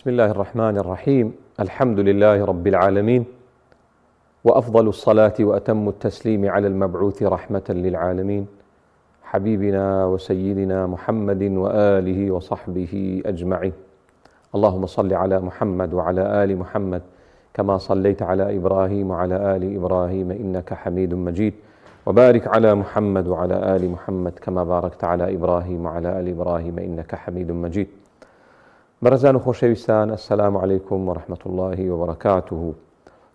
بسم الله الرحمن الرحيم. الحمد لله رب العالمين، وأفضل الصلاة وأتم التسليم على المبعوث رحمة للعالمين حبيبنا وسيدنا محمد وآله وصحبه أجمعين. اللهم صل على محمد وعلى آل محمد كما صليت على إبراهيم وعلى آل إبراهيم إنك حميد مجيد، وبارك على محمد وعلى آل محمد كما باركت على إبراهيم وعلى آل إبراهيم إنك حميد مجيد. بەڕێزان و خۆشەویستان، السلام عليكم ورحمة الله وبركاته.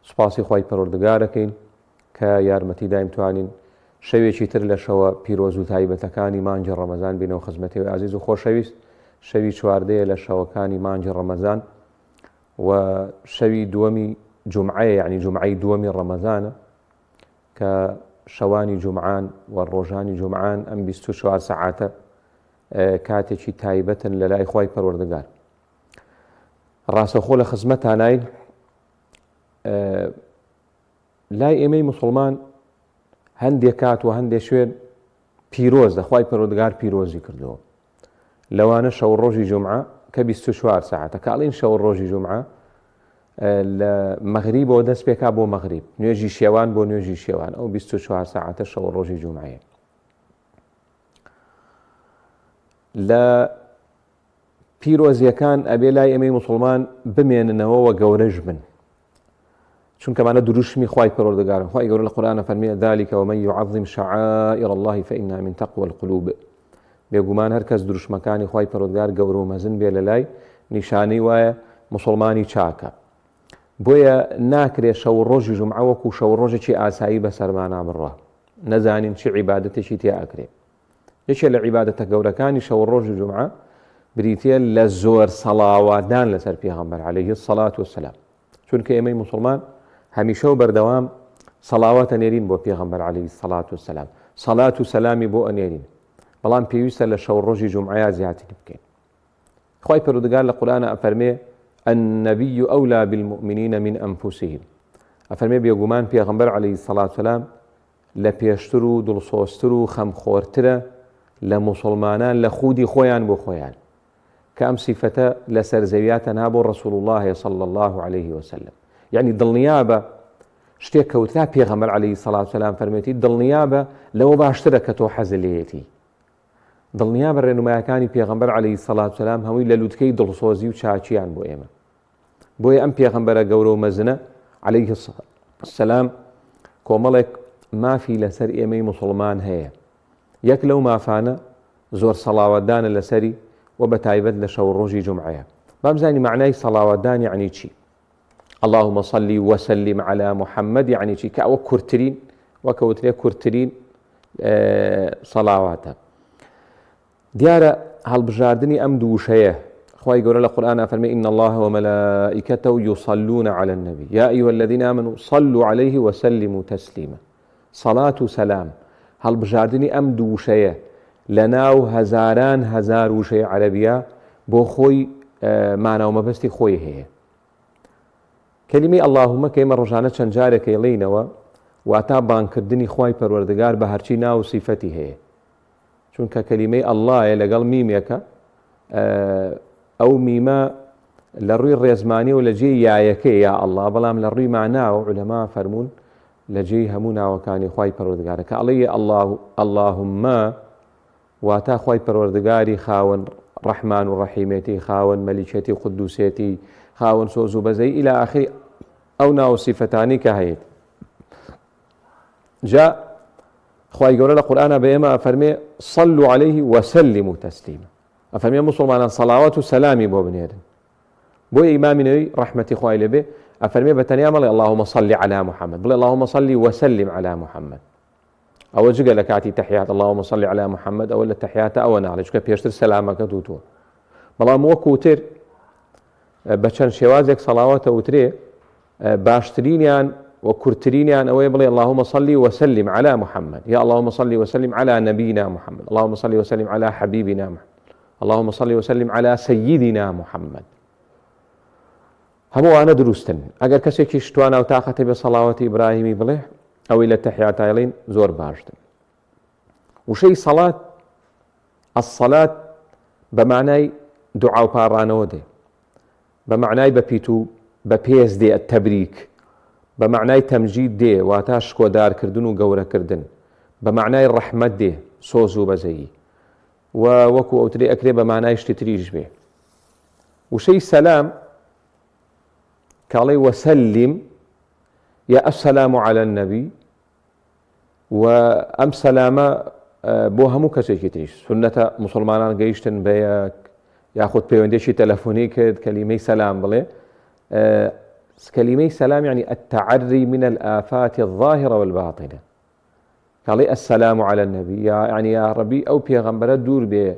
سوپاسی خوای پەروەردگارەکەین کە یارمەتی دایمتوانین شەوێکی تر لە شەوە پیرۆز و تایبەتەکانی مانگی ڕەمەزان بینەوە خزمەتەوەی عزیز و خۆشەویست. شەوی چواردەیە لە شەوەکانی مانگی ڕەمەزان و شەوی دووەمی جومعەیە، یعنی جومعەی دووەمی ڕەمەزانە کە شەوانی جومعان و ڕۆژانی جومعان ئەم 24 سەعاتە کاتێکی تایبەتن لە لای خوای پەروەردگار. ڕاستەخۆ لە خزمەتانین لای ئێمەی موسڵمان هەندێک کات و هەندێک شوێن پیرۆز دەخوای پەروەردگار پیرۆزی کردەوە. لەوانە شەو ڕۆژی جومعە کە 24 ساعتە، کاڵین شەو ڕۆژی جومعە لە مەغریبەوە دەست پێکا بۆ مەغریب، نوێژی شێوان بۆ نوێژی شێوان، ئەو 24 ساعتە شەو ڕۆژی جومعەیە. لە پیرۆزیەکان ئەبێ لای ئێمەی موسڵمان بمێننەوە و گەورەش بن، چونکەمانە دروشمی خوای پەروەردگارن. خوای گەورە لە قورئانە فەرمێ ذلك ومن يعظم شعائر الله فإنها من تقوى القلوب. بێگومان هەر کەس دروشمەکانی خوای پەروەردگار گەورە و مەزن بێ لە لای نیشانەی وایە موسڵمانی چاکە. بۆیە ناکرێت شەو ڕۆژی جومعە وەکو شەو ڕۆژێکی ئاسایی بەسەرمانە بڕوا، نەزانین چی عیبادەتێکی تێ ئەکرێ. یەکێ لە عیبادەتە گەورەکانی شەو ڕۆژی جومعە بریتە لە زۆر سەڵاواتدان لەسەر پێغەمبەر عەلەیهی السەڵات وەسەلام، چونکە ئێمەی موسڵمان هەمیشە و بەردەوام سەڵاوات ئەنێرین بۆ پێغەمبەر عەلەیهی السەڵات وەسەلام، سەڵات و سەلامی بۆ ئەنێرین، بەڵام پێویستە لە شەو ڕۆژی جومعەیە زیاتر بکەین. خوای پەروەردگار لە قورئانە ئەفەرمێ النبي أولى بالمؤمنين من أنفسهم. ئەفەرمێ بێگومان پێغەمبەر عەلەیهی السەڵات وەسەلام لە پێشتر و دڵسۆزتر و خەمخۆرترە لە موسڵمانان لە خودی خۆیان بۆ خۆیان، کە ئەم سیفەتە لەسەر زەویا تەنها بۆ ڕەسوول الله صلی الله عليه وسلم. یعنی دڵنیابە شتێک کەوترا پێغەمبەر عەلەیهی السەڵات وەسەلام فەرمێتی دڵنیابە لەوە باشترە کە تۆ حەز لێیەتی. دڵنیابە ڕێنمایەکانی پێغەمبەر عەلەیهی السەڵات وەسەلام هەمووی لە لووتکەی دڵسۆزی و چاچیان بۆ ئێمە. بۆیە ئەم پێغەمبەرە گەورە و مەزنە عەلەیهی السەلام کۆمەڵێک مافی لەسەر ئێمەی موسڵمان هەیە. یەک لەو مافانە زۆر سەڵاوەتدانە لەسەری و بەتایبەت لە شەو ڕۆژی جومعەیە. بامزانی معنای سەڵاوەتدان یعنی چی؟ اللهم صل وسلم على محمد یعنی چی؟ کە ئەوە کورتترین وەکەوترێ کورتترین سەڵاواتە. دیارە هەڵبژاردننی ئەم دووشەیە خوای گەورە لە قورئانە فەرمێ إن الله وملائكته يصلون على النبي يا أيها الذين آمنوا صلوا عليه وسلموا تسليما. صلاة و سلام هەڵبژاردننی ئەم دووشەیە لە ناو هەزاران هەزار وشەی عەرەبیە بۆ خۆی ماناومەبەستی خۆی هەیە. کەلیمەی اللهومە کە ئێمە ڕۆژانە چەند جارێک ئەڵێینەوە واتە بانکردنی خوای پەروەردگار بە هەرچی ناو و سیفەتی هەیە، چونکە کەلیمەی ئەڵڵایە لەگەڵ میمێکە، ئەو میمە لە ڕووی ڕێزمانی و لە جێی یایەکەی یا ئەڵڵا، بەڵام لە ڕووی ماناوە عولەما فەرموون لە جێی هەموو ناوەکانی خوای پەروەردگارە. کە ئەڵێ اللهومە واتە خوای پەروەردگاری خاوەن ڕەحمان و ڕەحیمێتی، خاوەن مەلیکەتی و قودوسێتی، خاوەن سۆز و بەزەی ئیلا ئاخری ئەو ناو سیفەتانی کە هەیە. جا خوای گەورە لە قورئانە بە ئێمە ئەفەرمێ صلوا عليه وسلموا تسلیما. ئەفەرمێ موسڵمانان سەڵاوات و سەلامی بۆ بنێرن. بۆیە ئیمامی نەووی ڕەحمەتی خوای لێبێ ئەفەرمێ بەتەنیا مەڵێ اللهم صل على محمد، بڵێ اللهم صل وسلم على محمد. ئەوە جگە لە کاتی تەحیات اللهم صل على محمد، ئەوە لە تەحیاتە ئەوە ناڵێ، چونکە پێشتر سەلامەکە دووتووە. بەڵام وەکوتر بە چەند شێوازێک سەڵاوەتە وترێ، باشترینیان و کورتترینیان ئەوەیە بڵێ اللهم صل وسلم على محمد، یا اللهم صل وسلم على نبينا محمد، اللهم صل وسلم على حبيبنا محمد، اللهم صل وسلم على سيدنا محمد. هەمووانە دروستن. ئەگەر کەسێکی شتوانە و تاقەتێ بە سەڵاوەتی ئیبراهیمی بڵێ ئەوەی لە تەحیاتایڵین زۆر باشتن. وشەی سەڵات السەڵات بە معنای دوعا و پاڕانەوە دێ. بمعناي ببيتو ببيز دي التبريك، بمعناي تمجيد دي واتاش كودار كردن وقورة كردن، بمعناي الرحمة دي سوزو بزي، ووكو أوتري أكري بمعناي اشتتريج به. وشي سلام كالي وسلم يا السلام على النبي، وأم سلامة بوهمو كسيكي تريش سنة مسلمان قيشتن بيك ياخد بيونديشي تلفوني كد كلمة سلام بلي كلمة سلام يعني التعري من الآفات الظاهرة والباطنة. قال السلام على النبي يعني يا ربي أو بيغمبرت دور بي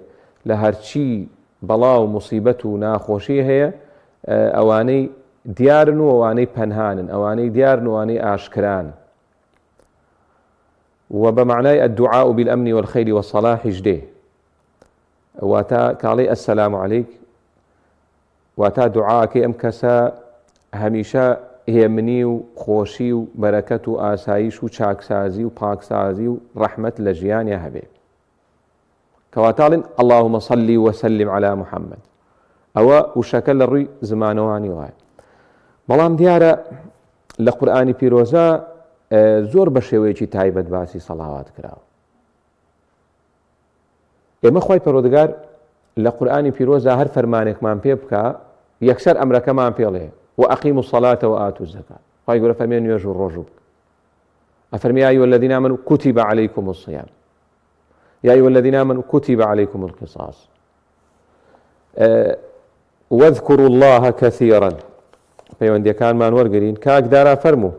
لهرشي بلاو مصيبته ناخوشي هي أواني ديارن وأواني بنهان أواني ديارن وأواني آشكران. وبمعنى الدعاء بالأمن والخير والصلاح جديه واتا قال السلام عليك واتا دعاءك أمكسا هميشا هي مني وخوشي وبركة وآسايش وشاكسازي وباكسازي ورحمة لجيان يا حبيب كواتال اللهم صل وسلم على محمد أو وشكل الري زمانواني واي بلام ديارة لقرآن بيروزا زور بشويتي تايبت باسي صلوات كراو اما خوای پەروەردگار لە قورئانی پیرۆزە هەر فەرمانێکمان پێ بکە یەکسەر ئەمرەکەمان پێڵێ وأقيموا الصلاة وآتوا الزكاة. خوای گەورە فەرمێ نوێژ و ڕۆژ بکە. ئەفەرمی يا أيها الذين آمنوا كتب عليكم الصيام يا أيها الذين آمنوا كتب عليكم القصاص واذكروا الله كثيرا. پەیوەندیەکانمان وەرگرین. کاک دارا فەرموو.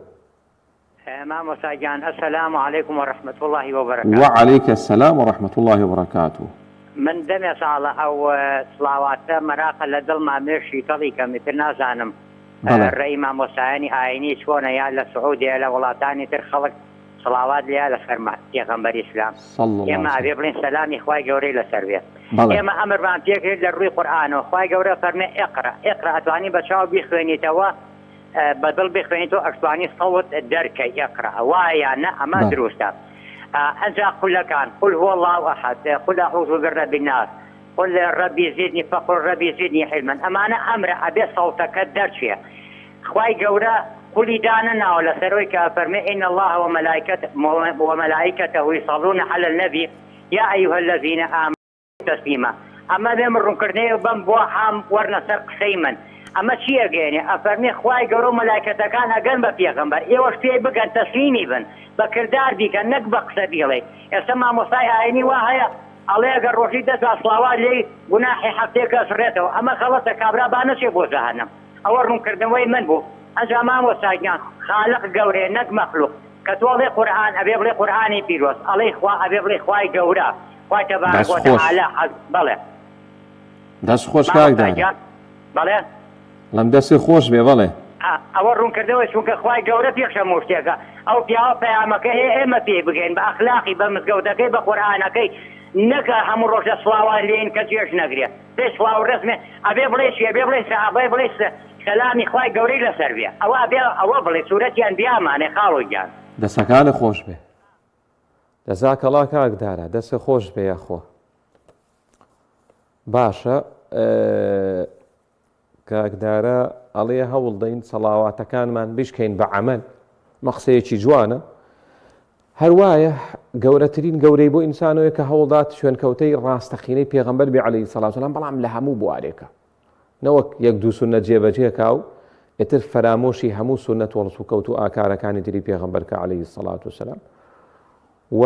مام وساجان السلام عليكم ورحمة الله وبركاته. وعليك السلام ورحمة الله وبركاته. من دم صالة أو صلوات مراقة لدل ما مشي طريقة مثل نازانم الرئي مام وسايني آيني شونا يا لسعودية يا ولاتاني ترخلق صلوات ليا لفرمات يا غنبري إسلام صلى الله عليه وسلم. يما أبي بلين سلام إخوائي قوري لسربية يما أمر بان تيكري للروي قرآن وإخوائي قوري فرمي اقرأ أتواني بشاو بيخويني توا بدل بخوينتو أكتواني صوت الدركي يقرأ وايانا أما دروستا أنت قل كان قل هو الله أحد قل أعوذ برب الناس قل ربي زدني فقل ربي زدني حلما أما أنا أمر أبي صوتك الدرشية خواي قورا قل داننا ولا سرويك فرمي إن الله وملائكته يصلون على النبي يا أيها الذين آمنوا تسليما أما بمرون كرني وبم بوحام ورنا سرق سيمن أما شيء يعني أفرمي خواي قرو ملائكة كان أجن بفيغمبر إيوش في بقى تسليمي بن بكردار دي كان نقبق سبيلي يسمى مصاي عيني واهية الله يقر رشيدة أصلاوات لي قناحي حقيقة سريته أما خلص كابرا بانشي بو زهنم أورهم كردن وين من بو أنجا ما مصايقان خالق قوري نق مخلوق كتولي قرآن أبيب لي قرآني بيروس علي خوا أبيب لي خواي قورا خواي تبارك وتعالى بله داس خوش كاك دار بله لم دەستی خۆش بێ بەڵێ ئەوە ڕوونکردەوەی چونکە خوای گەورە پێخشەموو شتێکە ئەو پیاوە پەیامەکە هەیە ئێمە پێ بگەین بە ئەخلاقی بە مزگەوتەکەی بە قورئانەکەی نەکە هەموو ڕۆژ لە سڵاوات لێن کە جێش نەگرێت پێش سڵاو ڕسمێ ئەبێ بڵێ چی ئەبێ بڵێ سەحابەی بڵێ سەلامی خوای گەورەی لەسەر بێ ئەوە ئەبێ ئەوە بڵێ سوورەتیان بیامانێ خاڵۆی گیان دەسەکانە خۆش بێ جەزاکەڵا کاک دارە دەسە خۆش بێ یەخۆ باشە کاکدارە ئەڵێ هەوڵ دەین سەڵاواتەکانمان بشکەین بە عەمەل مەقسەیەکی جوانە هەروایە گەورەترین گەورەی بۆ ئینسانەوەیە کە هەوڵدات شوێنکەوتەی ڕاستەقینەی پێغەمبەر بێ عەلەیهی سەڵات وسەلام بەڵام لە هەموو بوارێکە نەوەک یەک دوو سوننە جێبەجێکا و ئیتر فەرامۆشی هەموو سوننەت و ڕسوکەوت و ئاکارەکانی تری پێغەمبەر کە عەلەیهی سەڵات وسەلام و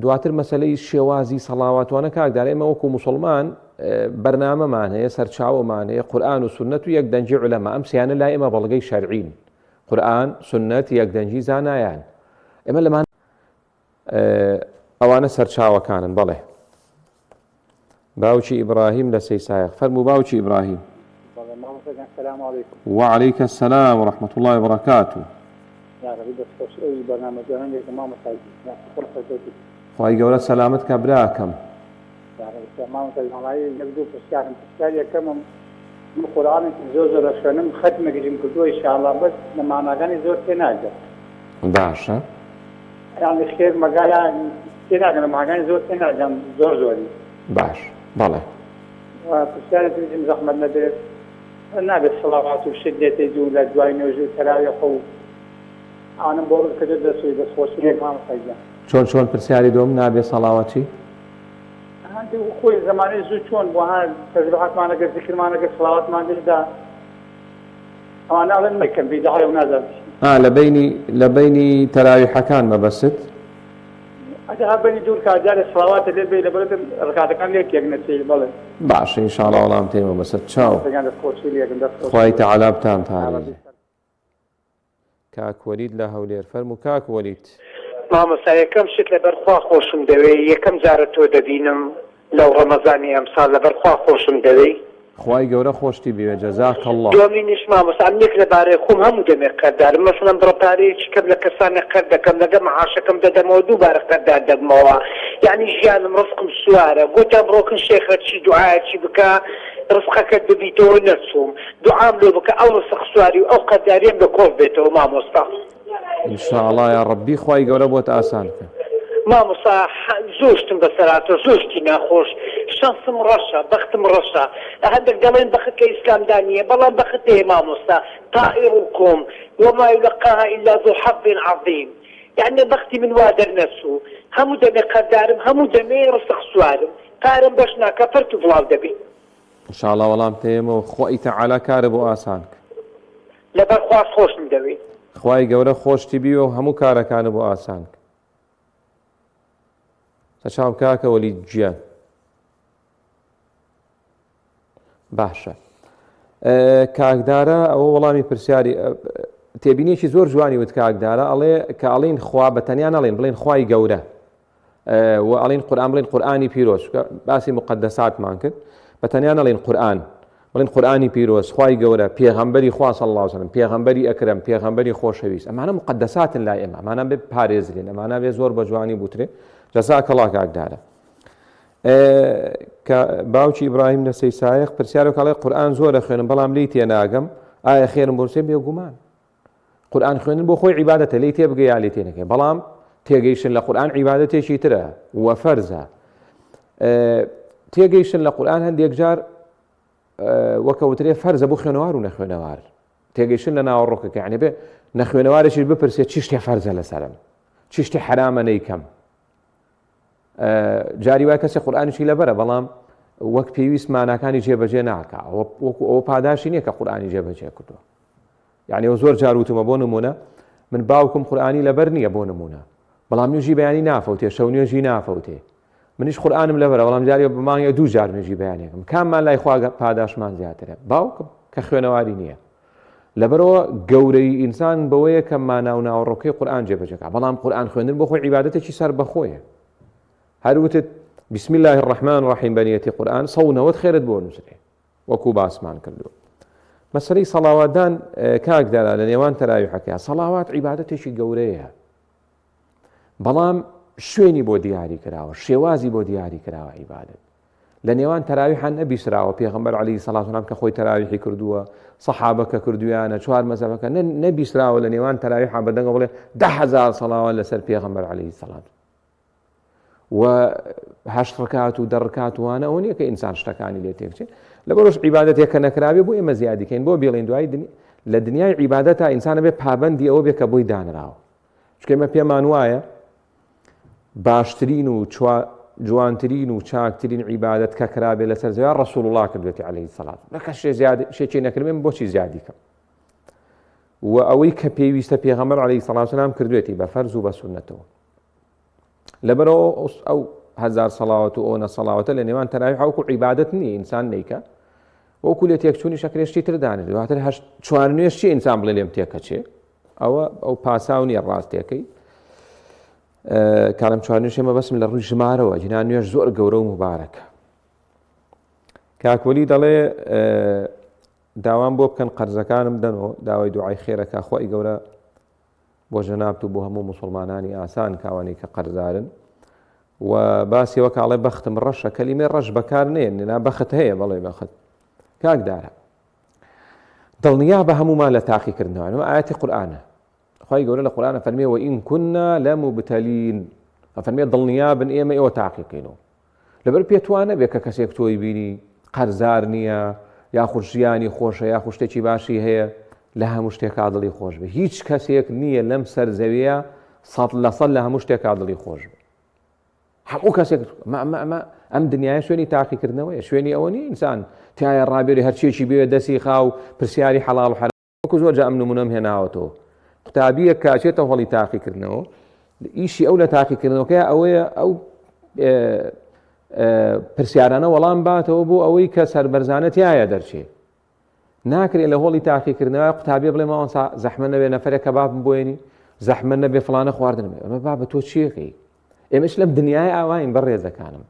دواتر مەسەلەی شێوازی سەڵاواتوانە کاکدارە ئێمە وەکو موسڵمان بەرنامەمان هەیە سەرچاوەمان هەیە قورئان و سوننەت و یەکدەنجی عولەما ئەم سیانە لای ئێمە بەڵگەی شەرعین قورئان سوننەت یەکدەنجی زانایان ئێمە لەمان ئەوانە سەرچاوەکانن بەڵێ باوکی ئیبراهیم لە سەیسایەق فەرموو باوکی ئیبراهیم وعليك السلام ورحمة الله وبركاته خواهی گەورە سەلامت کە براکەم قورئانێکی زۆر زۆر خوێنم ختمێکیشم کردووە ئینشاءالله بەس لە ماناکانی زۆر تێ ناگەم باشە یعنی خێر مەگایان تێ ناگەم لە ماناکانی زۆر تێ ناگەم زۆر زۆری باش بەڵێ پرسیارێکم زەحمەت نەبێت نابێت سڵاوات و شت دێتە دوو لە دوای نوێژوو تەراویح و ئەوانم بۆ ڕکردە دەسوی دەستخۆشی مامۆستاگیان. چۆن پرسیاری دوم نابێ سەڵاوەتی؟ خۆی زمانەی زوو چۆن بۆ هەر تەجروباتمانەگەر ذیکرمانەگەر سڵاواتمان دێدا ئەوان ناڵێن مەکەم بیدعای و نازانم لە بینی تەراویحەکان مەبەست؟ ئەگەر بینی دوور کارجارێ سڵاواتە لێ بێ لەبەر ڕکاتەکان لێک یەک نەچێ بەڵێ باشە ئینشاڵڵا وەڵام تێمە بەسەر چاو خوای تەعالا بتان پارێزێ. کاک وەلید لە هەولێر فەرموو. کاک وەلید مامۆستا یەکەم شت لەبەرخوا خۆشم دەوێ یەکەم جارە تۆ دەبینم لەو ڕەمەزانی ئەمساڵ لەبەرخوا خۆشم دەوێ خوای گەورە خۆشتی بوێ جەزاکەڵڵا. دومینیش مامۆستا ئەمنێک لەبارەی خۆم هەموو دەمێ قەردارم مەسەڵەن بڕۆپارەیەکی کەم لە کەسانێک قەرد دەکەم لەگە مەعاشەکەم دەدەمەوە دووبارە قەردار دەبمەوە یعنی ژیانم ڕزقم سوارە گوتم بڕۆکن شێخە چی دوعایەکی بکە ڕزقەکەت ببیتەوە نەچووم دوعام لێ بکە ئەو ڕزق سواری و ئەو قەرداریم لە کۆڵ بێتەوە مامۆستا ئینشاءڵڵا یا ڕەبی خوای گەورە بۆت ئاسان بکە. مامۆستا زۆشتم بەسەراتە زۆشتی ناخۆش شانسم ڕەشە بەختم ڕەشە هەندێک دەڵێن بەخت کە ئیسلامدا نییە بەڵام بەخت هەیە مامۆستا طائركم وما يلقاها إلا ذو حظ عظيم يعني بەختی من وا دەرنەچوو هەموو دەمێ قەردارم هەموو دەمێ ڕزق سوارم کارم بەش ناکە پەرت و بڵاو دەبێ ئینشاءڵڵا وەڵام تێمەوە خوای تەعالا کارە بۆ ئاسان کە لەبەر خوا خۆشم دەوێت خوای گەورە خۆشتی بیوە و هەموو کارەکانە بۆ ئاسان کە. سەچاو کاکە وەلید گیان باشە. کاکدارە ئەوە وەڵامی پرسیاری تێبینێکی زۆر جوانی وت کاکدارە ئەڵێ کە ئەڵین خوا بەتەنیا نەڵێن بڵێن خوای گەورە و ئەڵین قورئان بڵێن قورئانی پیرۆز باسی مقدساتمان کرد بەتەنیا نەڵێن قورئان بڵێن قورئانی پیرۆز خوای گەورە پێغەمبەری خوا صلی الله علیه و سلم پێغەمبەری ئەکرەم پێغەمبەری خۆشەویست ئەمانە مقدساتن لای ئێمە ئەمانە بێ پارێزرێن ئەمانە بێ زۆر بە جوانی بوترێ جەزاکەڵڵا کاکدارە. کە باوکی ئیبراهیم لە سەیسایەق پرسیارێک کەڵێ قورئان زۆرە خوێنم بەڵام لی تێناگەم ئایا خێرم بۆ بێگومان قورئان خوێنن بۆ خۆی عیبادەتە لی تێبگە یا لێ تێنەکەی بەڵام تێگەیشتن لە قورئان عیبادەتێکی ترە وە فەرزە. تێگەیشتن لە قورئان هەندێک جار وەکەوترێ فەرزە بۆ خوێنەوار و نەخوێنەوار تێگەیشتن لە ناوەڕۆکەکە یعنی بێ نەخوێنەوارێکی بپرسێت چی شتێ فەرزە لەسەرم چی شتێ حرامە نەیکەم جاری وای کەسێ قورئانیشی لەبەرە بەڵام وەک پێویست ماناکانی جێبەجێ ناکە وەکو ئەوە پاداشی نییە کە قورئانی جێبەجێ کردووە یعنی ئەو زۆر جار وتمە بۆ نمونە من باوکم قورئانی لەبەر نییە بۆ نمونە بەڵام نوێژی بەیانی نافەوتێ شەو نوێژی نافەوتێ منیش قورئانم لەبەرە بەڵام جاری بە مانگە دوو جار نوێژی بەیانێکم کاممان لای خوا پاداشمان زیاترە باوکم کە خوێنەواری نییە لەبەرەوە گەورەی ئینسان بەوەیە کە مانا و ناوەڕۆکەی قورئان جێبەجێکە بەڵام قورئان خوێندن بۆ خۆی عیبادەتێکی سەر بەخۆیە هەروتت بسم الله الرحمن الرحیم بەنیەتی قورئان سەونەوەت خێرت بۆ نووسێ وەکو باسمان کردو. مەسەلەی سەڵاواتدان کاکدارا لە نێوان تەراویحەکە سەڵاوات عیبادەتێکی گەورەیە بەڵام شوێنی بۆ دیاری کراوە شێوازی بۆ دیاری کراوە عیبادەت لە نێوان تەراویحان نەبیسراوە پێغەمبەر عەلەیهی سەڵات و سەلام کە خۆی تەراویحی کردووە سەحابە کە کردویانە چوار مەزهەبەکە نەبیسراوە لە نێوان تەراویحا بەدەنگە بڵێ 10,000 سەڵاوات لەسەر پێغەمبەر عەلەیهی سەڵات و 8 ڕکات و 10 ڕکات وانە ئەو نییە کە ئینسان شتەکانی لێ تێکچێت لەبەرەوەش عیبادەتێک کە نەکراوێ بۆ ئێمە زیادیکەین بۆ بێڵین دوای لە دنیای عیبادەتە ئینسانە بێ پابەندی ئەوە بێ کە بۆی دانراوە چونکە ئێمە پێمان وایە باشترین و جوانترین و چاکترین عیبادەت کە کرابێ لەسەر زەویا ڕەسوڵ الله کردوێتی عەلەیهی سەڵات لە کەس شێکی نەکردێن بۆچی زیادی کەم و ئەوەی کە پێویستە پێغەمبەر عەلەیهی سەڵات و سەلام کردوێتی بە فەرز و بە سونەتەوە لەبەرەوە ئەو 1000 سەڵاوەت و ئەو نەسەڵاوەتە لە نێوان تەراویح وەکو عیبادەت نییە ئینسان نەیکە وەکو لێ تێکچوونی شەکرێشتی تر دانێت دواتر چوار نوێژ چی ئینسان بڵێ لێم تێکەچێ ئەو پاساو نییە ڕاستیەکەی کارم چوار نوێژ ئێمە بەسم لە ڕووی ژمارەوە جنان نوێژ زۆر گەورە و مبارەکە. کاکوەلی دەڵێ داوام بۆ بکەن قەرزەکانم دەنەوە داوای دوعای خێرەکە خوای گەورە بۆ ژەنابت و بۆ هەموو مسلمانانی ئاسان کاوانی کە قەرزارن و باسی وە کاڵێ بەختم ڕەشە کەلیمێ ڕەش بەکار نێن بەخت هەیە بەڵێ بەخت کاکدارە دڵنیا بە هەمومان لە تاقیکردنەوە ئەمە ئایەتی قورئانە خوای گەورە لە قورئانە فەرمێ وئین کنا لەموبتەلین فەرمێ دڵنیا بن ئێمە ئێوە تاقیکەینەوە لەبەر پێت وانە بێ کە کەسێک تۆی بینی قەرزار نییە یاخود ژیانی خۆشە یاخود شتێکی باشی هەیە لە هەموو شتێکا دڵی خۆش بێ. هیچ کەسێک نییە لەم سەر زەویە 100% لە هەموو شتێکا دڵی خۆش بێ. هەموو کەسێک ئەم دنیای شوێنی تاقیکردنەوەیە، شوێنی ئەوە نیە ئینسان تایە ڕابێری هەرچێکی بێ دەستی خاو پرسیاری حەڵاڵ و حەرام. وەکو زۆر جا ئەم نمونەم هێناوەتەوە. قوتابیەک کاچێتە هەڵی تاقیکردنەوە، ئیشی ئەو لە تاقیکردنەوەکەیە ئەوەیە ئەو پرسیارانە وەڵام باتەوە بۆ ئەوەی کە سەربەرزانە تایە دەرچێت. ناکرێت لە هۆڵی تاقیکردنەوە قوتابیە بڵێ ماوە زەحمە نەبێ نەفرێک کە بابم بۆێنی، زەحمە نەبێ فڵانە خواردن بێ. ئەمە بابە تۆ چیەکەی؟ ئێمەش لەم دنیای ئاواین بەڕێزەکانم.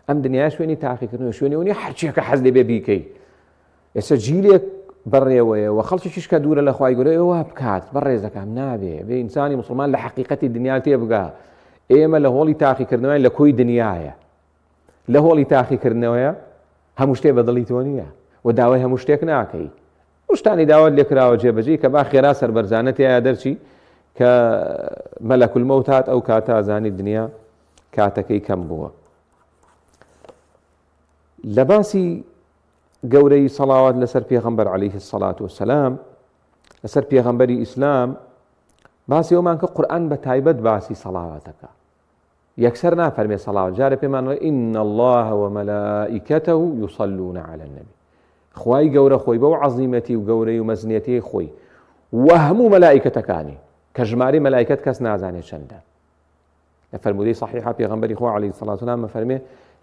ئەم دنیای شوێنی تاقیکردنەوە شوێنی هەرچیەکە حەز لێ بێ بیکەی. ئێستا جیلێک بەڕێوەیە و خەڵکیش کە دوورە لە خوای گەورە ئێوە بکات بەڕێزەکان نابێ بێ ئینسانی مسلمان لە حەقیقەتی دنیا تێ بگا. ئێمە لە هۆڵی تاقیکردنەوەی لە کۆی دنیایە، لە هۆڵی تاقیکردنەوەیە هەموو شتێ بەدڵی تۆ نییە و داوای هەموو شتێک ناکەی. شتانی داوات لێکراوە جێبەجێ کە با خێرا سەربەرزانە تایە دەرچی کە مەلەکول مەوت هات ئەو کاتە ئازانی دنیا کاتەکەی کەم بووە. لە باسی گەورەی سەڵاوات لەسەر پێغەمبەر عەلەیهی السەڵات وەسەلام، لەسەر پێغەمبەری ئیسلام باسی ئەومان کە قورئان بە تایبەت باسی سەڵاواتەکە. یەکسەر نافەرمێ سەڵاوات، جارە پێمان وڵێ ئین الله ومەلائیکەتەه یوصەلون عەلە النەبی. خوای گەورە خۆی بەو عەزیمەتی و گەورەی و مەزنیەتی خۆی و هەموو مەلائیکەتەکانی کە ژمارەی مەلائیکەت کەس نازانێت چەندە. لە فەرموودەی صەحیحە پێغەمبەری خوا عەلەیهی السەڵات وەسەلام فەرمێ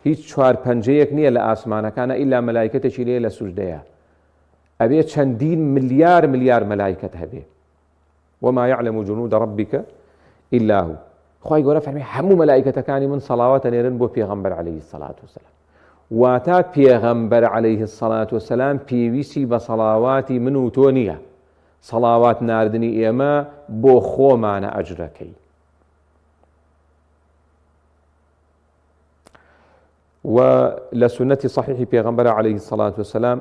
هیچ چوار پەنجەیەک نییە لە ئاسمانەکانە ئیلا مەلائیکەتێکی لێ لە سوژدەیە، ئەبێ چەندین ملیار مەلائیکەت هەبێ. وما يعلم جنود ربك إلا هو. خوای گەورە فەرمێ هەموو مەلائیکەتەکانی من سەڵاوات ئەنێرن بۆ پێغەمبەر عەلەیهی السەڵات وەسەلام. واتە پێغەمبەر عەلەیهی السەڵات وەسەلام پێویستی بە سەڵاواتی من و تۆ نییە. سەڵاوات ناردنی ئێمە بۆ خۆمانە ئەجرەکەی. و لە سونەتی صحیحی پێغەمبەر عەلەیهی السەڵات وەسەلام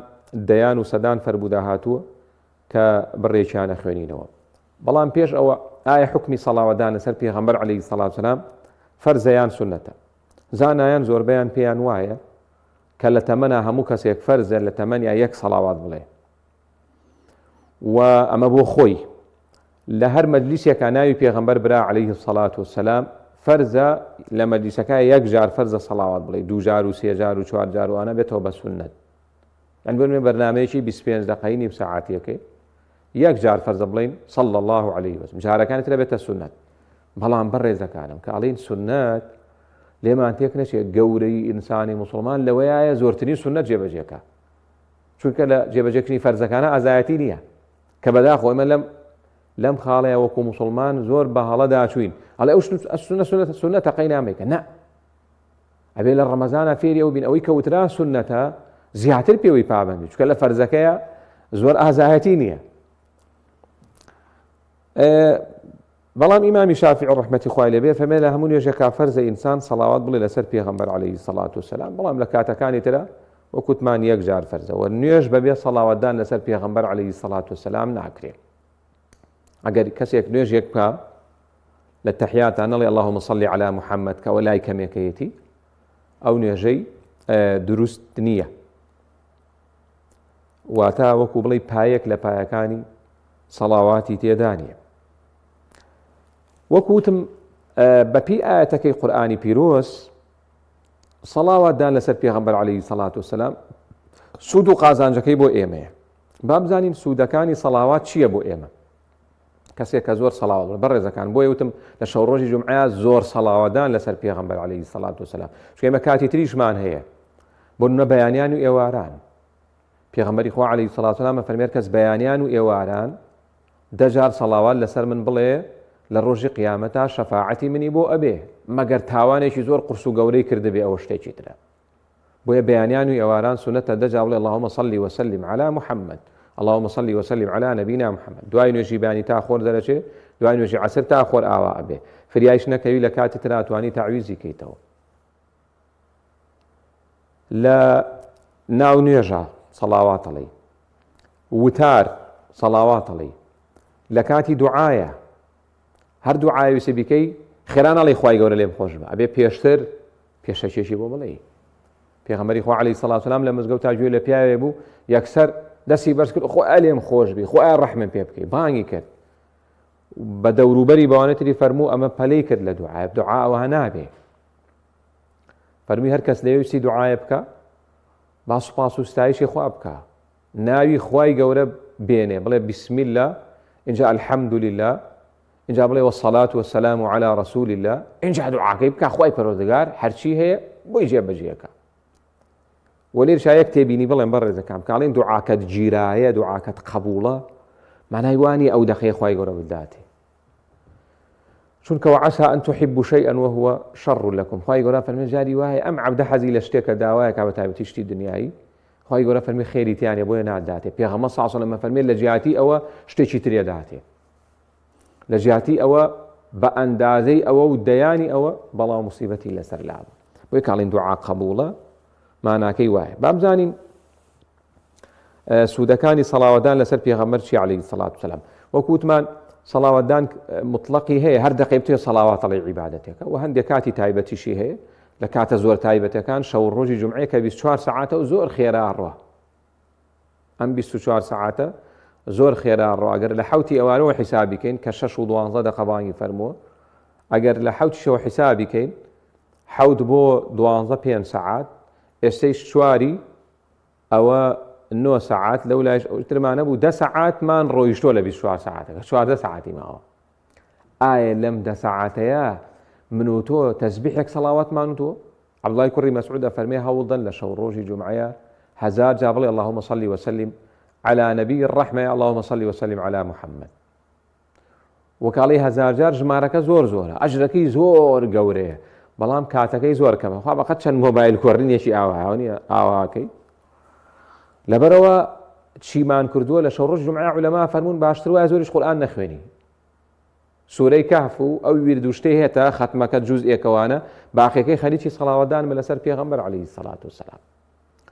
دەیان و سەدان فەرموودا هاتووە کە بڕێکیانە خوێنینەوە. بەڵام پێش ئەوە ئایا حکمی سەڵاوەدان لەسەر پێغەمبەر عەلەیهی السەڵات وەسەلام فەرزەیان سونەتە؟ زانایان زۆربەیان پێیان وایە کە لە تەمەنە هەموو کەسێک فەرزە لە تەمەنیا یەک سەڵاوات بڵێ. و ئەمە بۆ خۆی لە هەر مەجلیسێکە ناوی پێغەمبەر برا عەلەیهی السەڵات وەسەلام فەرزە لە مەجلیسەکە یەک جار فەرزە سەڵاوات بڵێ، دوو جار و سێ جار و چوار جار و ئانە بێتەوە بە سونەت. یان بێنێ بەرنامەیەکی 25 دقەی نیم سەعاتیەکەی یەک جار فەرزە بڵین صلی الله علیه وسلم، جارەکانی ترە بێتە سونەت. بەڵام بەڕێزەکانم کە ئەڵێن سونەت لێمان تێک نەچێت گەورەی ئینسانی مسلمان لەوەیە زۆرترین سونەت جێبەجێکە، چونکە لە جێبەجێکردنی فەرزەکانە ئازایەتی نییە کە بەداخۆ ئێمە لەم خاڵەیە وەکو مسلمان زۆر بە هەڵەدا چوین ئەڵێ ئەو سونەتە قەی نامێکە. نە، ئەبێ لە ڕەمەزانە فێری ئەو بین ئەوەی کەوترا سونەتە زیاتر پێوەی پابندی، چونکە لە فەرزەکەیە زۆر ئازایەتی نییە. بەڵام ئیمامی شافعی ڕەحمەتی خوای لێبێ فەرمێ لە هەموو نوێژێکا فەرزە ئینسان سەڵاوات بڵێ لەسەر پێغەمبەر عەلەیهی السەڵات وەسەلام. بەڵام لە کاتەکانی ترە وەکوتمان یەک جار فەرزە و نوێژ بەبێ سەڵاوەتدان لەسەر پێغەمبەر عەلەیهی السەڵات وەسەلام ناکرێت. ئەگەر کەسێک نوێژێک بکە لە تەحیاتان نەڵێ اللهم صل علی محەممەد کە وەلای کەمێکەیەتی، ئەو نوێژەی دروست نییە، واتە وەکو بڵێ پایەک لە پایەکانی سەڵاواتی تێدا نییە. وەکوتم بەپی ئاەتەکەی قورئانی پیرۆز سەڵاواتدان لەسەر پێغەمبەر عەلەیهی السەڵات وەسەلام سوود و قازانجەکەی بۆ ئێمەیە. با بزانین سوودەکانی سەڵاوات چییە بۆ ئێمە؟ کەسێک کە زۆر سەڵاوات بەڕێزەکان بۆیە وتم لە شەو ڕۆژی جومعە زۆر سەڵاوەتدان لەسەر پێغەمبەر عەلەیهی السەڵات وەسەلام، چونکە ئێمە کاتی تریشمان هەیە بۆ نمونە بەیانیان و ئێواران. پێغەمبەری خوا عەلەیهی السەڵات وەسەلام فەرمێت کەس بەیانیان و ئێواران 10 جار سەڵاوات لەسەر من بڵێ لە ڕۆژی قیامەتا شەفاعەتی منی بۆ ئەبێ، مەگەر تاوانێکی زۆر قورس و گەورەی کردبێ ئەوە شتێکی ترە. بۆیە بەیانیان و ئێواران سونەتە 10 جار بڵێ اللهم صل وسلم على محمد، اللهم صل وسلم على نبينا محمد. دوای نوێژی بەیانی تا خۆر دەرەچێ، دوای نوێژی عەسر تا خۆر ئاوا ئەبێ، فریایش نەکەوی لە کاتی تر ئەتوانی تعویزی کەیتەوە. لە ناو نوێژە سەڵاوات ئەڵێ، وتار سەڵاوات ئەڵێ، لە کاتی دوعایە هەر دوعای ویسە بیکەی خێرا نەڵێ خوای گەورە لێم خۆش بە، ئەبێ پێشتر پێشەکێشی بۆ بڵێ پێغەمبەری خوا عەلەیهی سەڵات وسەلام لە مزگەوت تا گوێ لە پیاوێ بوو یەکسەر دەستی بەرز کرد خۆ ئەلێم خۆش بی خۆ ئا ڕەحمم پێ بکەی بانگی کرد بە دەوروبەری بەوانەتری فەرموو ئەمە پەلەی کرد لە دوعای دوعا ئەوە نابێ فەرمی هەر کەس لەوێستی دوعایە بکە با سوپاس و ستایشی خوا بکە ناوی خوای گەورە بێنێ بڵێ بسم الله اینجا الحمد لله اینجا بڵێ والصلاة والسلام على رسول الله اینجا دوعاکەی بکە خوای پەروەردگار هەرچی هەیە بۆی جێبەجێکە وەلێر شایەک تێبینی بڵێن بەڕێزەکەم کاڵێن دوعاکەت گیرایە دوعاکەت قبوڵە معنای وانی ئەو دەخەیە خوای گەورە بداتێ چونکە وعسى أن تحبوا شيئا وهو شر لكم خوای گەورە فەرمێ جاری وایە ئەم عەبدە حەزی لە شتێکە داوایە کا بە تایبەتی شتی دنیایی خوای گەورە فەرمێ خێری تیانێ بۆیە ناداتێ پێغەمبەر صلی الله علیه و سلم فەرمێ لە جیاتی ئەوە شتێکی ترێ داتێ لە جیاتی ئەوە بە ئەندازەی ئەوە و دەیانی ئەوە بەڵاو موسیبەتی لەسەر لابە بۆی کاڵین دوعا قبوڵە معناکەی وایە با بزانین سوودەکانی سەڵاوەتدان لەسەر پێغەمبەر چی عەلەیهی سەڵات وسەلام وەکو وتمان سەڵاوەتدان مطلقی هەیە هەر دقەی بتوێ سەڵاوات ئەڵێ عیبادەتێکە و هەندێک کاتی تایبەتیشی هەیە لە کاتە زۆر تایبەتەکان شەو ڕۆژی جومعەیە کە 24 سەعاتە و زۆر خێرا ڕوا ئەم 24 سەعاتە زۆر خێرا ڕوا ئەگەر لە حوتی ئەوانەوە حیسابی کەین کە 6 و 12 دقە بانگی فەرمووە ئەگەر لە حوتیشەوە حیسابی کەین حوت بۆ 12 5 سەعات ئێستەی چواری ئەوە 9 ساعات لەو لایش ئەوترمانە بوو 10 ساعاتمان ڕۆیشتۆ لە 24 ساعاتەکە 14 ساعتی ماوە ئایا لەم 10 ساعاتەیە من و تۆ تەسبیحێک سەڵاواتمان و تۆ عەبدوڵای کوڕی مەسعود فەرمێ هەوڵدەن لە شەو ڕۆژی جومعەیە 1000 جا بڵێ اللهم صل وسلم على نبي الرحمة اللهم صل وسلم على محمد وەکاڵی 1000 جار ژمارەکە زۆر زۆرە ئەجرەکەی زۆر گەورەیە بەڵام کاتەکەی زۆر کەمە خوا بەقەت چەند مۆبایل کۆڕینێکی ئاوایە ئاواکەی لەبەرەوە چیمان کردووە لە شەو ڕۆژ جومعە عولەما فەرموون باشتر وایە زۆریش قورئان نەخوێنی سوورەی کەهف و ئەو ویردوشتەی هێتە خەتمەکە جوزئێکەوانە باقیەکەی خەریکی سەڵاوەتدان بە لەسەر پێغەمبەر عەلەیهی سەڵات وسەلام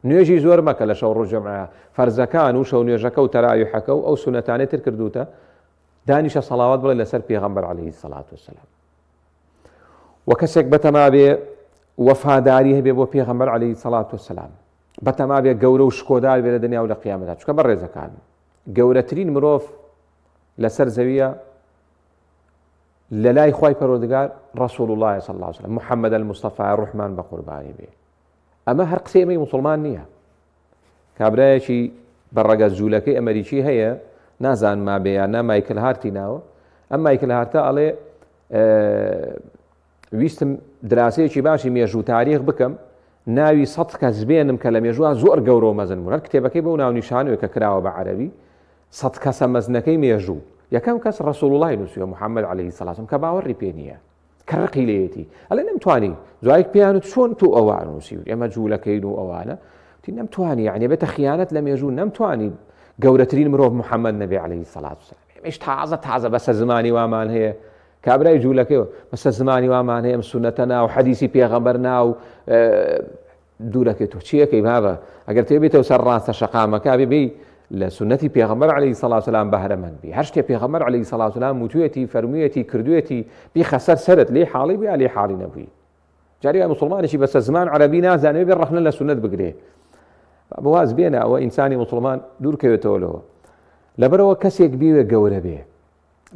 نوێژی زۆر مەکە لە شەو ڕۆژ جومعە فەرزەکان و شەو نوێژەکە و تەراویحەکە و ئەو سونەتانەی تر کردوتە دانیشە سەڵاوەت بڵێ لەسەر پێغەمبەر عەلەیهی سەڵات وسەلام و کەسێک بەتەما بێ وەفاداری هەبێ بۆ پێغەمبەر عەلەیهی سەڵات وسەلام بەتەما بێ گەورە و شکۆدار بێ لە دنیا و لە قیامەتدا چونکە بەڕێزەکان گەورەترین مرۆڤ لەسەر زەویە لە لای خوای پەروەردگار ڕەسوول الله صلی الله علیه وسلم محەممەد المستەفا ڕوحمان بە قوربانی بێ ئەمە هەر قسەی ئەمەی موسڵمان نییە کابرایەکی بەڕەگەز جوولەکەی ئەمریکی هەیە نازان ما بێ یان نا مایکل هارتی ناوە ئەم مایکل هارتە ئەڵێ ویستم دراسەیەکی باشی مێژوو تاریخ بکەم ناوی 100 کەس بێنم کە لە مێژووە زۆر گەورە و مەزن بوون هەر کتێبەکەی بەو ناونیشانەوە کە کراوە بە عەرەبی 100 کەسە مەزنەکەی مێژوو یەکەم کەس ڕەسوول الله نووسیوە محەممەد عەلەیهی سەڵات وسەلام کە باوەڕی پێ نییە کە ڕقی لێیەتی ئەڵێ نەمتوانی دوایەک پێیانوت چۆن تو ئەوان نووسیوت ئێمە جوولەکەین و ئەوانە تی نەمتوانی یعنی بێتە خیانەت لە مێژوو نەمتوانی گەورەترین مرۆڤ محەممەد نەبێ عەلەیهی سەڵات وسەلام ئێمەش تازە بەسە زمانی وامان هەیە کابرای جوولەکەیەوە بەسە زمانی وامان هەیە ئەم سونەتە ناو حەدیسی پێغەمبەر ناو دوورەکەی تۆ چیەکەی بابە ئەگەر تێ بێتەوە سەر ڕاستە شەقامەکە بێ لە سنەتی پێغەمبەر عەلەیهی سەڵات وسەلام بەهرەمەند بی هەر شتێ پێغەمبەر عەلەیهی سەڵات وسەلام وتوێتی فەرموویەتی کردوێتی بیخەسەر سەرت لێ حاڵی بێ لێ حاڵی نەبووی جاری مسلمانێکی بەسە زمان عەرەبی نازانێ بێ ڕەخنە لە سنەت بگرێ بەواز بێنە ئەوە ئینسانی مسلمان دوورکەوێتەوە لەوە لەبەرەوە کەسێک بیوێ گەورە بێ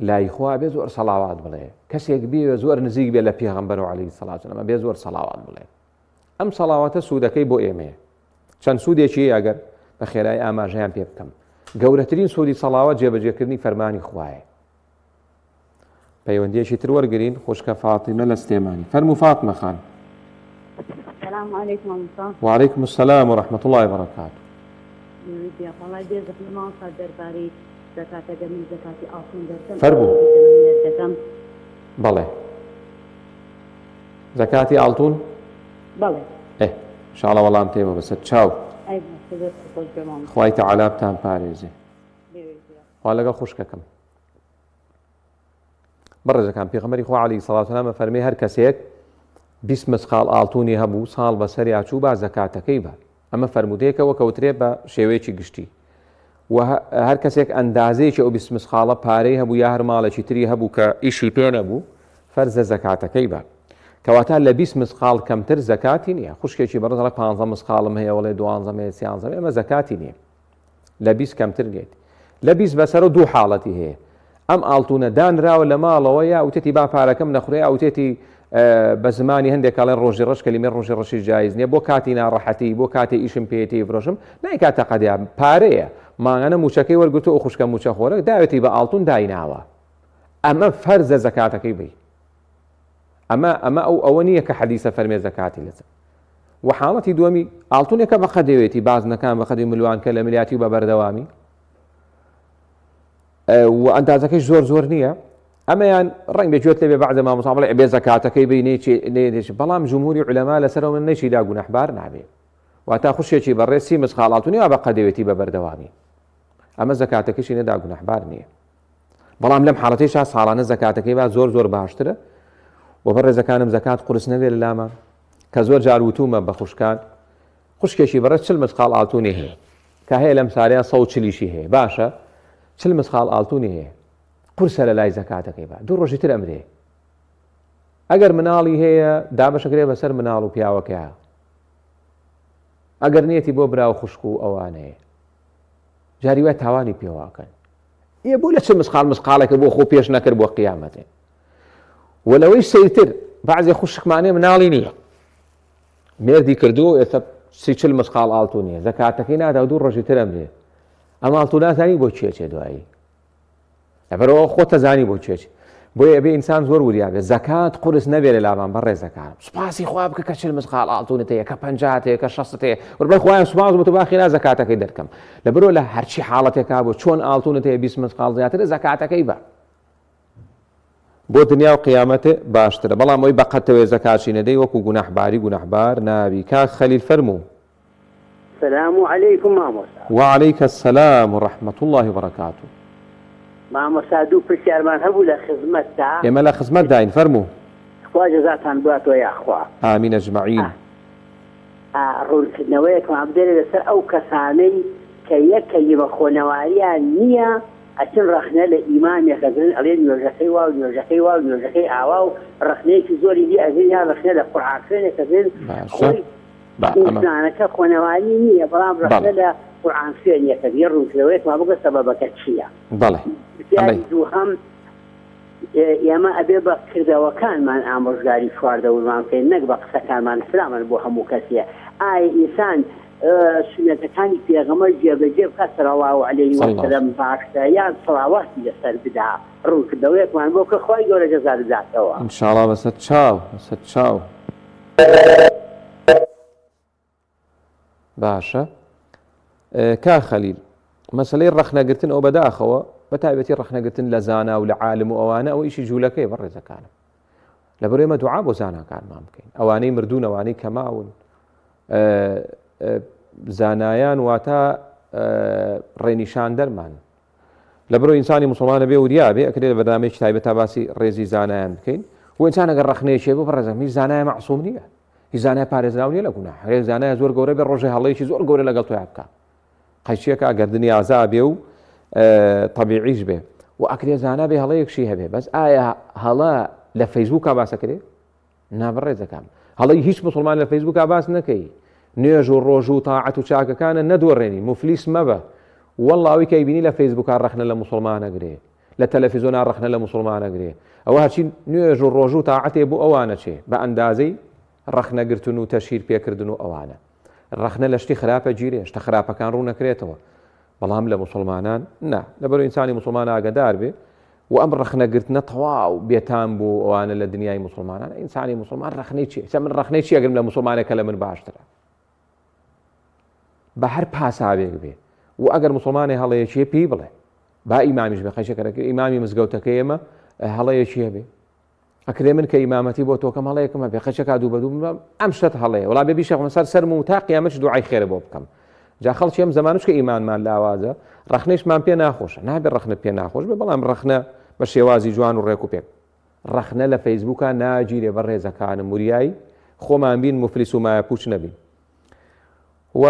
لای خوا بێ زۆر سەڵاوات بڵێ کەسێک بیوێ زۆر نزیک بێ لە پێغەمبەر عەلەیهی سەڵات وسەلام بێ زۆر سەڵاوات بڵێ ئەم سەڵاواتە سوودەکەی بۆ ئێمەیە چەند سوودێکی ئەگەر بە خێرای ئاماژەیان پێ بکەم گەورەترین سوودی سەڵاوات جێبەجێکردنی فەرمانی خوایە پەیوەندیەکی تر وەرگرین خوشکە فاتیمە لە سلێمانی فەرموو فاتمە خان السلام عليكم ورحمة وعليكم السلام ورحمة الله وبركاته والله بێز ماڵسا دەربارەی زەکاتەکە من زەکاتی ئاڵتون دەرکەم فەرموو دەکەم بەڵێ زەکاتی ئاڵتون بەڵێ انشاءالله وەڵام تێمە بەسەر چاو ئەی خۆش بێمان خوای تەعالا بتان پارێزێ خوا لەگەڵ خوشکەکەم بەڕێزەکان پێغەمبەری خوا عەلەیهی سەڵات وسەلام فەرمێ هەر کەسێک 20 مسقال ئاڵتونی هەبوو ساڵ بەسەری ئاچوو با زەکاتەکەی بە ئەمە فەرموودەیەکەوە کەوترێ بە شێوەیەکی گشتی و هەر کەسێک ئەندازەیەکی ئەو 20 مسقالە پارەی هەبوو یا هەر ماڵێکی تری هەبوو کە ئیشی پێ نەبوو فەرزە زەکاتەکەی بە کەواتە لە 20 مسقال کەمتر زەکاتی نییە. خوشکێکی بەڕێز 15 مسقالم هەیە وڵێ 12 13 ئەمە زەکاتی نییە، لە 20 کەمتر نێت. لە 20 بەسەر و دوو حاڵەتی هەیە. ئەم ئاڵتونە دانراوە لە ماڵەوە یا ئەوتێتی با پارەکەم نەخورێ، ئەوتێتی بە زمانی هەندێک کاڵێن ڕۆژی ڕەش کەلیمێ ڕۆژی ڕەشی جایز نییە، بۆ کاتی ناڕەحەتی، بۆ کاتی ئیشم پێێتی فرۆشم نایکاتە قەدیا پارەیە ماگەنە موچەکەی وەرگتو ئەو خوشکە موچە خۆرە داوێتی بە ئاڵتون دایناوە. ئەمە فەرزە زەکاتەکەی بی. ئەمە ئەوە نییە کە حەدیثە فەرمێ زەکاتی لەسەر. و حاڵەتی دووەمی ئاڵتونێکە بە خەدەوێتی بازنەکان بە خەدی ملوانکە لە ملیاتی و بە بەردەوامی و ئەندازەکەی زۆر نییە. ئەمەیان ڕنگ بێگوێت لێ بێ بەعدە مامۆستا بڵێ بێ زەکاتەکەی بینێ بەڵام جمهوری عولەما لەسەرەوە من نەیشی لا گونەحبار نابێ. واتە خوشێکی بەڕێ 30 مسقال ئاڵتونی وا بە قەدەوێتی بە بەردەوامی. ئەمە زەکاتەکەیشی نەدا گونەحبار نییە. بەڵام لەم حاڵەتەیشا ساڵانە زەکاتەکەی با زۆر باشترە. و بەڕێزەکانم زەکات قورس نەبێ لە لامان کە زۆر جار وتومە بە خوشکان خوشکێکی بەڕێز 40 مسقال ئاڵتونی هەیە کە هەیە لەم ساڵەیە 140 هەیە باشە 40 مسقال ئاڵتونی هەیە قورسە لە لای زەکاتەکەی با دوو ڕۆژی تر ئەمرێ. ئەگەر مناڵی هەیە دابەشەکرێ بەسەر مناڵ و پیاوەکەیە، ئەگەر نیەتی بۆ براو خوشک و ئەوانەیە جاری وای تاوانی پێواکەن. ئێ بۆ لە چ مسقالێکە بۆ خۆ پێش نەکرد بۆ قیامەتێ. ولەوەی سەیرتر بەعزێ خوشکمانێ مناڵی نییە مێردی کردو ئێستا 40 مسقال ئاڵتونیە زەکاتەکەی نادا دوو ڕۆژی تر ئەمرێ. ئەم ئاڵتون نازانی بۆ چێچێ دوایی لەبەرەوە خۆ تەزانی بۆ چێچ. بۆیە ئەبێ ئینسان زۆر وریابێ زەکات قورس نەبێ لە لامان بەڕێزەکانم سوپاسی خوا بکە کە 40 مسقال ئاڵتونت هەیە کە 50 هەیە کە 60 هەیە وەربەی خوایان سوپاس بۆ تۆ باخینا زەکاتەکەی دەرکەم. لەبەرەوە لە هەرچی حاڵەتێکا بۆ چۆن ئاڵتونت هەیە 20 مسقال زیاتر زەکاتەکەی بە بۆ دنیا و قیامەتێ باشترە. بەڵام ئەوی بەقەتەوەی زەکاتی نەدەی وەکو گونەحبار نابی. کاک خەلیل فەرموو. السلام عليكم مامۆستا. وعليك السلام ورحمة الله وبركاته. مامۆستا دوو پرسیارمان هەبوو لە خزمەتتا. ئێمە لە خزمەت داین فەرموو. خوا جەزاتان باتەوە یاخوا. ئامین ئەجمەعین. ڕوونکردنەوەیەکمان بدەرێ لەسەر ئەو کەسانەی کە یەک کەلیمە خۆنەواریان نییە ئەچن ڕەخنە لە ئیمامێکە دەن ئەڵێن نوێژەکەی وا و نوێژەکەی وا و نوێژەکەی ئاوا و ڕەخنەیەکی زۆری دی ئەزین یا ڕەخنە لە قورئان خوێنێکە دێن خۆی ئینسانەکە خۆنەواری نییە بەڵام ڕەخنە لە قورئان خوێنێکە دی ڕوونکردنەوەیەکمان بگە سەبەبەکە چییە؟ بەڵێ. پرسیاری دووهەم ئێمە ئەبێ بە کردەوەکانمان ئامۆژگاری خواردەوڵمان بکەین نەک بە قسەکانمان سلامان بۆ هەموو کەسیە. ئایا ئینسان سنەتەکانی پێغەمبەر جێبەجێ بکات سەڵاڵاهو عەلەیهی وەسەلەم باشتە یان سەڵاواتی لەسەر بدا ڕوونکردنەوەیەکمان بۆ کە خوای گەورە جەزا بداتەوە ئینشاڵڵا. بەسەر چاو باشە. کا خەلیل مەسەلەی ڕەخنەگرتن ئەو بەداخەوە بە تایبەتی ڕەخنەگرتن لە زانا و لە عالم و ئەوانە ئەو ئیشی جوولەکەی بەڕێزەکانم. لەبەر ئێمە دوعا بۆ زاناکانمان بکەین ئەوانەی مردوون ئەوانەی کەماون زانایان واتە ڕێنیشان دەرمان. لەبەرەوە ئینسانی مسلمانە بێ وریا بێ ئەکرێت لە بەرنامەیەکی تایبەت تا باسی ڕێزی زانایان بکەین و ئینسان ئەگەر ڕەخنەیەکی بۆ بەڕێزەکەم هیچ زانایە مەعسووم نییە، هیچ زانای پارێزراو نییە لە گوناح. هەیە زانایە زۆر گەورە بێ ڕۆژێ هەڵەیەکی زۆر گەورە لەگەڵ تۆی بکە قەیچیەکە ئەگەر دنیا ئازا بێ و طەبیعیش بێ و ئەکرێ زانا بێ هەڵەیەکشی هەبێ. بەس ئایا هەڵە لە فەیسبووکا باسەکرێ؟ نابڕێزەکەم هەڵەی هیچ مسلمان لە فەیسبووکا باس نەکەی. نوێژ و ڕۆژ و تاعەت و چاکەکانە نەدۆڕێنی مفلیس مەبە. وەڵڵاوی کە ئیبینی لە فەیسبووکا ڕەخنە لە مسلمانەگرێ لە تەلەڤیزۆنا ڕەخنە لە مسلمانەگرێ. ئەوە هەرچی نوێژ و ڕۆژ و تاعەتێ بوو ئەوانە چێ بە ئەندازەی ڕەخنەگرتن و تەشیر پێکردن و ئەوانە. ڕەخنە لە شتی خراپە گیرێ شتە خراپەکان ڕوو نەکرێتەوە. بەڵام لە مسلمانان نا لەبەرەوە ئینسانی مسلمان ئاگادار بێ و ئەم ڕەخنەگرتنە تەواو بێتان بوو ئەوانە لە دنیای مسلمانان. ئینسانی مسلمان ڕەخنەی چیە؟ من ڕەخنەی چی ئەگەرم لە مسلمانێکە لە من باشترە بە هەر پاساوێک بێ و ئەگەر مسلمانی هەڵەیەکیە پێی بڵێ با ئیمامیش بێ خەیشەکەرەکە ئیمامی مزگەوتەکەی ئێمە هەڵەیەکیە بێ ئەکرێ من کە ئیمامەتی بۆ تۆکەم هەڵەیەکمە بێ خەیشەکە دوو بە دوو ئەم شتت هەڵەیە وڵا بێ بیشە سەر سەرم و تا قیامەتش دوعای خێرە بۆ بکەم. جا خەڵکی ئەم زەمانش کە ئیمانمان لاوازە ڕەخنەیشمان پێ ناخۆشە نابێ ڕەخنە پێ ناخۆش بێ بەڵام ڕەخنە بە شێوازی جوان و ڕێک و پێک. ڕەخنە لە فەیسبووکە ناگیرێ بە ڕێزەکانم وریایی خۆمان بین مفلیس و مایە پوچ نەبین. و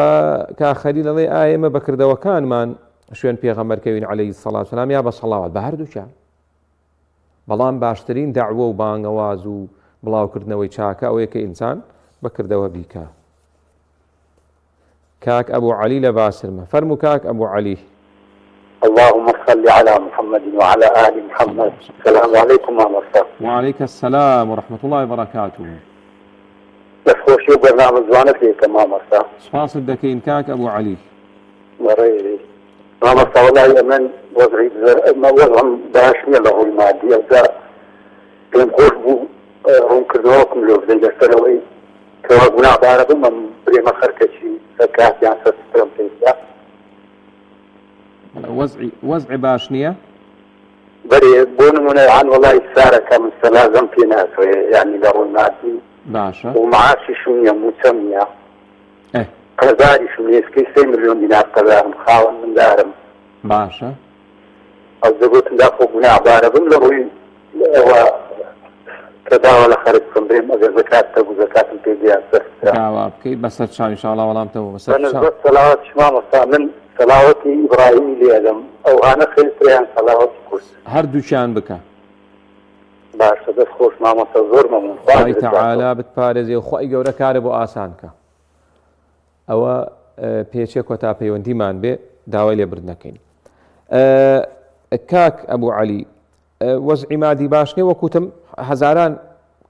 کا خەلیل دەڵێ ئایا ئێمە بەکردەوەکانمان شوێن پێغەمبەرکەوین عەلەیهی سەڵات وسەلام یا بە سەڵاوات بە هەردووکیان. بەڵام باشترین دەعوە و بانگەواز و بڵاوکردنەوەی چاکە ئەوەیە کە ئینسان بەکردەوە بیکە. كاك أبو علي لباسرمة فرمو كاك أبو علي. اللهم صل على محمد وعلى آل محمد. السلام عليكم ورحمة الله. وعليك السلام ورحمة الله وبركاته. خوشی برنامج زوانه فيك ماما صاحب. سپاس الدكين كاك أبو علي. مريض. ماما صاحب والله من وضعي وضع داشني له المادي أبدا. كم خوش بو هم كذوكم لو بدي جسروي. كواجبنا بعرض من بريم خركشي سكات يعني سترم تيسا. وضع باشنية. بري بون من عن والله السارة كم سلازم في ناس يعني له المادي. باشا. ومعاشي شمية مسمية. إيه. قذاري شمية كي 6 مليون دينار قذارم خاون من دارم. باشا. أصدقوت ندافو بناء باربم لروي هو كداوة لخرج صندريم أجر زكاة تبو زكاة البيديان سرسا. جواب كي بس تشاء إن شاء الله ولا متو بس تشاء. فنزبط صلاوات شمام من صلاواتي إبراهيم ليادم أو أنا خلص ريان صلاواتي كرس. هر دوشان بك. باشا بس خوش ماما تزور ممن. الله تعالى بتبارزي وخوي جورا كارب وآسانك. أو بيشيك وتا بيوندي مان بي داوي لي بردنكين. كاك أبو علي وەزعی مادی باش نییە وەکوتم هەزاران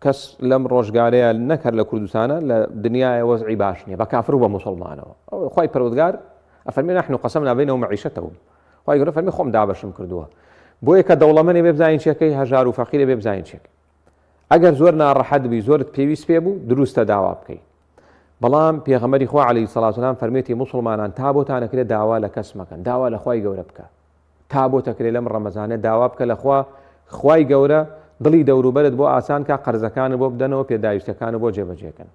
کەس لەم ڕۆژگارەیە نەکرد لە کوردستانە لە دنیای وەزعی باش نییە بە کافر و بە موسڵمانەوە خی پەروەردگار ئەفەرمێ نحن قەسەمنا بەینەهوم مەعیشەتەهم خی گەورە فەرمی خۆم دابەشم کردووە بۆیە کە دەوڵەمەندێ بێ بزانین چیەکەی هەژار و فەقیرە بێ بزانین چیەکەی ئەگەر زۆر ناڕەحەت بی زۆرت پێویست پێ بوو دروستە داوا بکەیت بەڵام پێغەمبەری خوا عەلەیهی سەڵات وسەلام فەرمێتی موسڵمانان تا بۆتانەکرێت داوا لە کەس مەکەن داوا لە خوای گەورە بکە تا بۆتەکرێت لەم ڕەمەزانە داوا بکە لە خوا خوای گەورە دڵی دەوروبەرت بۆ ئاسان کە قەرزەکانت بۆ بدەنەوە پێداویستەکانت بۆ جێبەجێکەن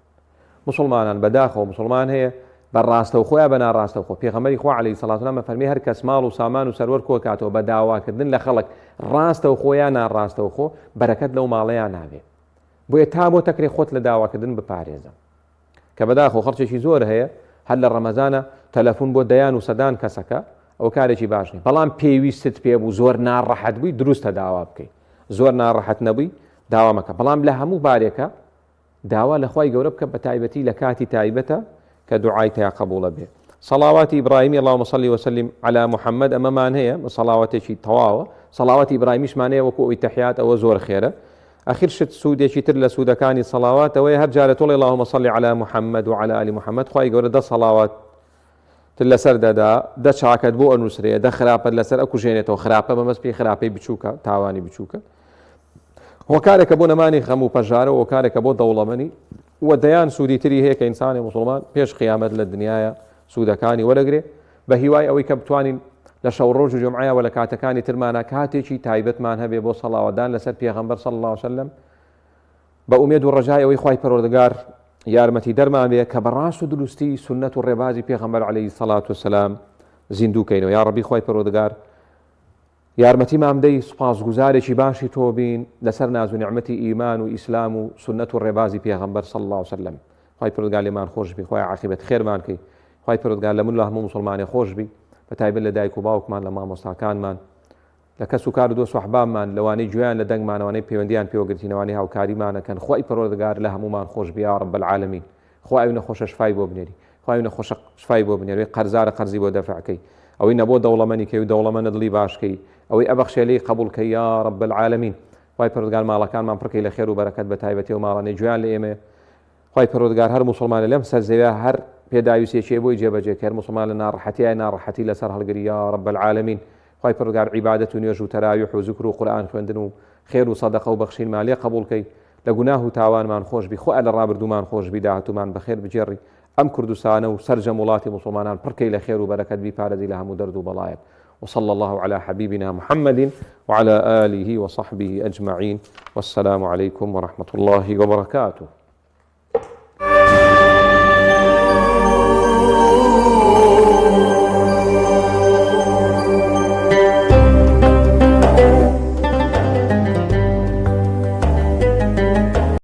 مسلمانان بەداخەوە مسلمان هەیە بەڕاستەو خۆیان بە ناڕاستەو خۆ پێغەمبەری خوا عەلەیهی سەڵات وسەلام فەرمی هەر کەس ماڵ و سامان و سەروەر کۆ کاتەوە بە داواکردن لە خەڵک ڕاستەو خۆیان ناڕاستەو خۆ بەرەکەت لەو ماڵەیان ناوێت بۆیە تا بۆ تەکرێ خۆت لە داواکردن بپارێزە کە بەداخەوە خەڵکێکی زۆر هەیە هەر لە ڕەمەزانە تەلەفۆن بۆ دەیان و سەدان کەسەکە ئەو کارێکی باش نیە بەڵام پێویستت پێ بوو زۆر ناڕەحەت بووی دروستە داوا بکەیت زۆر ناڕەحەت نەبووی داوا مەکە بەڵام لە هەموو بارێکە داوا لە خوای گەورە بکە بە تایبەتی لە کاتی تایبەتە کە دوعای تیا قبوڵە بێ صلوات إبراهيم اللهم صل وسلم على محمد أما مان هي صلواتي تواوا صلوات إبراهيمش معناه وكو التحيات أو زور خيره أخير شت سود يشتر لسود كاني صلوات وهي هرجالة اللهم صل على محمد وعلى آل محمد خوي يقول ده صلوات تلسر ده شاكد بو النسرية ده خرابة لسر أكو جينته وخرابة ما بس بي خرابة بتشوكا تاواني بتشوكا وكارك أبو نماني خمو بجارة وكارك أبو دولمني وديان سودي تري هيك إنسان مسلمان بيش قيامة للدنيا سودەکانی وەرەگرێ بە هیوای ئەوەی کە بتوانین لە شەو ڕۆژ و جومعەیە و لە کاتەکانی ترمانە کاتێکی تایبەتمان هەبێ بۆ سەڵاوەدان لەسەر پێغەمبەر صلی الله علیه وسلم بە ئومێد و ڕەجای ئەوەی خوای پەروەردگار یارمەتی دەرمان بێ کە بەڕاست و دروستی سنەت و ڕێبازی پێغەمبەر عەلەیهی سەڵات وسەلام زیندووکەینەوە یا ڕەبی خوای پەروەردگار یارمەتیمان بدەی سوپاسگوزارێکی باشی تۆ بین لەسەر ناز و نیعمەتی ئیمان و ئیسلام و سنەت و ڕێبازی پێغەمبەر صلی الله علیه وسلم خوای پەروەردگار لێمان خۆش بی خوای عاقبەت خێرمان کەی خوای پەروەردگار لە من لە هەموو مسلمانێ خۆش بی بە تایبەت لە دایک و باوکمان لە مامۆستاکانمان لە کەس و کار و دۆست و ئەحبابمان لەوانەی گوێیان لە دەنگمان ئەوانەی پەیوەندیان پێوەگرتینەوانەی هاوکاریمانەکەن خوای پەروەردگار لە هەمومان خۆش بی یا رب العالمین خوای ئەو نەخۆشە شفای بۆ بنێری خوای ئەو نەخۆشە شفای بۆ بنێری قەرزارە قەرزی بۆ دەفعکەی ئەوەی نەبۆ دەوڵەمەندی کەی و دەوڵەمەندە دڵی باشکەی ئەوەی ئەبەخشێ قبولکەی یا رب العالمین خوای پەروەردگار ماڵەکانمان پڕکەی لە خێر و بەرەکەت بە تایبەتی و ماڵانەی گوێیان لە ئێمە خوای پەروەردگار هەر مسلمانە لەم سەر زەویە هەر پێداویستێکی بۆی جێبەجێ کە مسلمان لە ناڕەحەتی لەسەر هەڵگری یا رب العالمین خوای پەروەردگار عیبادەت و نوێژ و تەراویح و زیکر و قورئان خوێندن و خێر و سەدەقە و بەخشینمان لێ قبوڵکەی لە گوناه و تاوانمان خۆش بی خۆ لە ڕابردوومان خۆش بی داهاتوومان بەخێر بجێڕی ئەم کوردستانە و سەرجەم وڵاتی مسلمانان پڕکەی لە خێر و بەرەکەت بیپارێزی لە هەموو دەرد و بەڵایەک وصلى الله على حبيبنا محمد وعلى آله وصحبه أجمعين والسلام عليكم ورحمة الله وبركاته.